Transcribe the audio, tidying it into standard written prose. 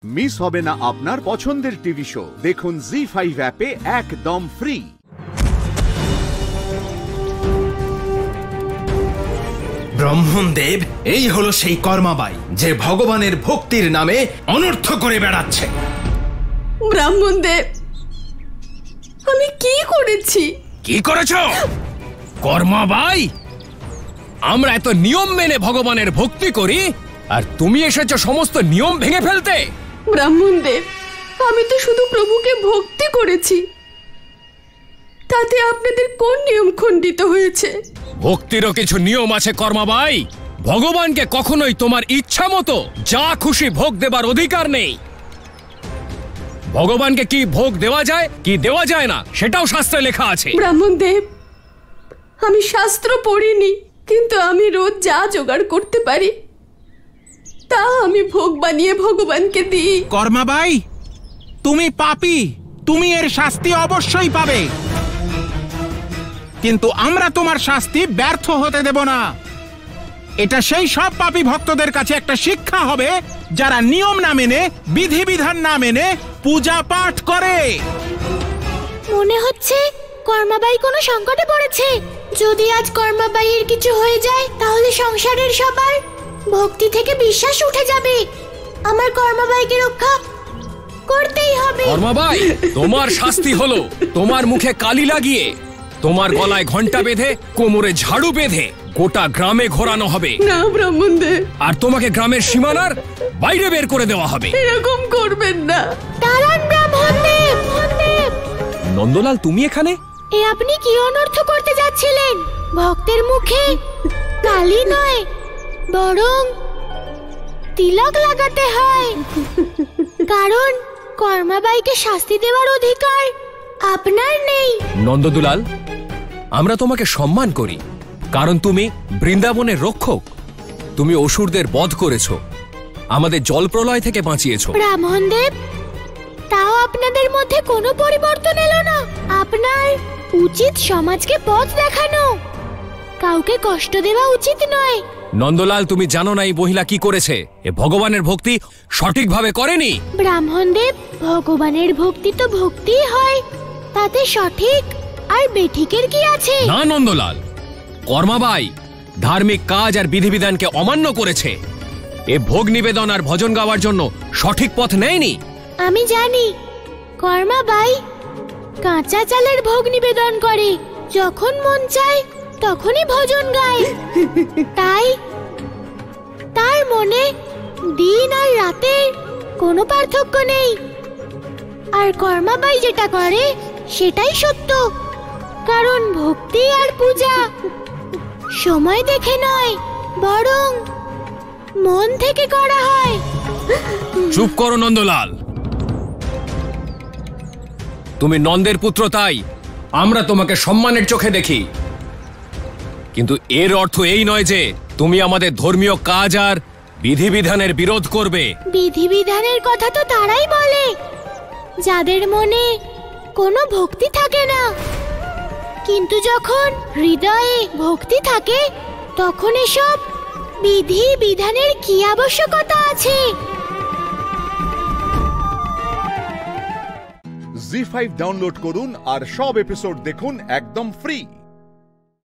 Miss হবে না আপনার পছন্দের টিভি শো। দেখুন জি5 অ্যাপে একদম ফ্রি। ব্রাহ্মণদেব, এই হলো সেই কর্মাবাই যে ভগবানের ভক্তির নামে অনর্থ করে বেড়াচ্ছে। ব্রাহ্মণদেব, আমি কি করেছি? কি করেছো কর্মাবাই? আমরা এত নিয়ম মেনে ভগবানের ভক্তি করি, আর তুমি এসেছো সমস্ত নিয়ম ভেঙে ফেলতে। ব্রাহ্মণদেব, আমি তো শুধু প্রভুকে ভক্তি করেছি, তাতে আপনাদের কোন নিয়ম খণ্ডিত হয়েছে? ভক্তিরও কিছু নিয়ম আছে কর্মাবাই। ভগবানকে কখনোই তোমার ইচ্ছা মতো যা খুশি ভোগ দেবার অধিকার নেই। ভগবানকে কি ভোগ দেওয়া যায় কি দেওয়া যায় না সেটাও শাস্ত্রে লেখা আছে। ব্রাহ্মণদেব, আমি শাস্ত্র পড়িনি, কিন্তু আমি রোজ যা জোগাড় করতে পারি তা আমি ভোগ বানিয়ে ভগবানকে দিই। কর্মাবাই, তুমি পাপী, তুমি এর শাস্তি অবশ্যই পাবে, কিন্তু আমরা তোমার শাস্তি ব্যর্থ হতে দেব না। এটা সেই সব পাপী ভক্তদের কাছে একটা শিক্ষা হবে যারা নিয়ম না মেনে, বিধিবিধান না মেনে পূজা পাঠ করে। মনে হচ্ছে কর্মাবাই কোনো সংকটে পড়েছে। যদি আজ কর্মাবাইয়ের কিছু হয়ে যায় তাহলে সংসারের সবার ভক্তি থেকে বিশ্বাস উঠে যাবে। আমার কর্মাবাইকে রক্ষা করতেই হবে। কর্মাবাই, তোমার শাস্তি হলো তোমার মুখে কালি লাগিয়ে, তোমার গলায় ঘন্টা বেঁধে, কোমরে ঝাড়ু বেঁধে গোটা গ্রামে ঘোরানো হবে। না ব্রাহ্মণদেব, আর তোমাকে গ্রামের সীমানার বাইরে বের করে দেওয়া হবে। এরকম করবেন না। দাঁড়ান ব্রাহ্মণদেব। নন্দলাল, তুমি এখানে? এ আপনি কি অনর্থ করতে যাচ্ছিলেন? ভক্তের মুখে কালি নয়, বরং তিলক লাগাতে হয়, কারণ কর্মাবাইকে শাস্তি দেওয়ার অধিকার আপনার নেই। নন্দদুলাল, আমরা তোমাকে সম্মান করি, কারণ তুমি বৃন্দাবনের রক্ষক। তুমি অসুরদের বধ করেছো, আমাদের জলপ্রলয় থেকে বাঁচিয়েছো। ব্রাহ্মণদেব, তাও আপনাদের মধ্যে কোনো পরিবর্তন এলো না। আপনার উচিত সমাজকে পথ দেখানো, কাউকে কষ্ট দেওয়া উচিত নয়। নন্দলাল, তুমি জানো না এই মহিলা কি করেছে? এ ভগবানের ভক্তি সঠিকভাবে করেনি। ব্রাহ্মণদেব, ভগবানের ভক্তি তো ভক্তিই হয়, তাতে সঠিক আর বেঠিকের কি আছে? না নন্দলাল, কর্মাবাই ধার্মিক কাজ আর বিধিবিধানকে অমান্য করেছে। এ ভোগ নিবেদন আর ভজন গাওয়ার জন্য সঠিক পথ নেয়নি। আমি জানি কর্মাবাই কাঁচা চালের ভোগ নিবেদন করে, যখন মন চায় তখনই ভজন গায়। তাই তার মনে দিন আর রাতের কোনো পার্থক্য নেই। আর কর্মাবাই যেটা করে সেটাই সত্য, কারণ ভক্তি আর পূজা সময় দেখে নয়, বরং মন থেকে করা হয়। চুপ করো নন্দলাল, তুমি নন্দের পুত্র, তাই আমরা তোমাকে সম্মানের চোখে দেখি, কিন্তু এর অর্থ এই নয় যে তুমি আমাদের ধর্মীয় কাজ আর বিধিবিধানের বিরোধ করবে। বিধিবিধানের কথা তো তারাই বলে যাদের মনে কোনো ভক্তি থাকে না, কিন্তু যখন হৃদয়ে ভক্তি থাকে তখন এসব বিধি বিধানের কি আবশ্যকতা আছে? জি5 ডাউনলোড করুন আর সব এপিসোড দেখুন একদম ফ্রি।